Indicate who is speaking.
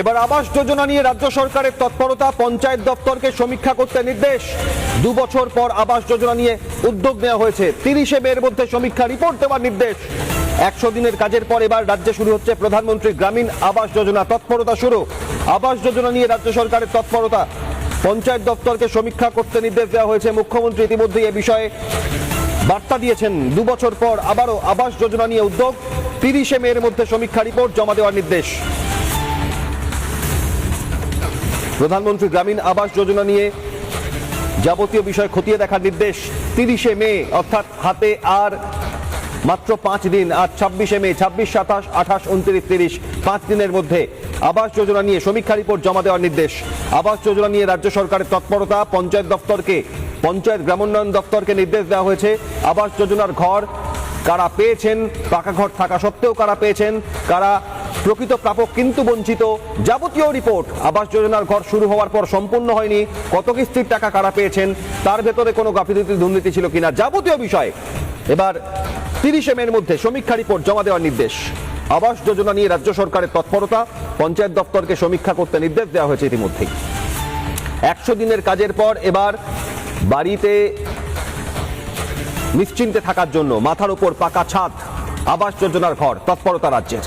Speaker 1: এবার আবাস যোজনা নিয়ে রাজ্য সরকারের তৎপরতা, পঞ্চায়েত দপ্তরকে সমীক্ষা করতে নির্দেশ। 2 বছর পর আবাস যোজনা নিয়ে উদ্যোগ নেওয়া হয়েছে। 30 মের মধ্যে সমীক্ষা রিপোর্ট দেওয়ার নির্দেশ। 100 দিনের কাজের পর এবার রাজ্যে শুরু হচ্ছে প্রধানমন্ত্রী গ্রামীণ আবাস যোজনা। তৎপরতা শুরু। আবাস যোজনা নিয়ে রাজ্য সরকারের তৎপরতা, পঞ্চায়েত দপ্তরকে সমীক্ষা করতে নির্দেশ দেওয়া হয়েছে। মুখ্যমন্ত্রী ইতিমধ্যেই এ বিষয়ে বার্তা দিয়েছেন। 2 বছর পর আবারও আবাস যোজনা নিয়ে উদ্যোগ। 30 মের মধ্যে সমীক্ষা রিপোর্ট জমা দেওয়ার নির্দেশ। প্রধানমন্ত্রী গ্রামীণ আবাস যোজনা নিয়ে যাবতীয় বিষয় খতিয়ে দেখার নির্দেশ। 30 মে অর্থাৎ হাতে আর মাত্র 5 দিন। আর 26 মে, 26, 27, 28, 29, 30 5 দিনের মধ্যে আবাস যোজনা নিয়ে সমীক্ষা রিপোর্ট জমা দেওয়ার নির্দেশ। আবাস যোজনা নিয়ে রাজ্য সরকারের তৎপরতা, পঞ্চায়েত গ্রামোন্নয়ন দপ্তরকে নির্দেশ দেওয়া হয়েছে। আবাস যোজনার ঘর কারা পেয়েছেন, পাকা ঘর থাকা সত্ত্বেও কারা পেয়েছেন, কারা প্রকৃত প্রাপক কিন্তু বঞ্চিত, যাবতীয় রিপোর্ট। আবাস যোজনার ঘর শুরু হওয়ার পর সম্পূর্ণ হয়নি, কত কিস্তির টাকা কারা পেয়েছেন, তার ভেতরে কোনো গাফিলতি দুর্নীতি ছিল কিনা, যাবতীয় বিষয় এবার 30 মের মধ্যে সমীক্ষা রিপোর্ট জমা দেওয়ার নির্দেশ। আবাস যোজনা নিয়ে রাজ্য সরকারের তৎপরতা, পঞ্চায়েত দপ্তরকে সমীক্ষা করতে নির্দেশ দেওয়া হয়েছে ইতিমধ্যেই। 100 দিনের কাজের পর এবার বাড়িতে নিশ্চিন্তে থাকার জন্য মাথার উপর পাকা ছাদ, আবাস যোজনার ঘর, তৎপরতা রাজ্যের।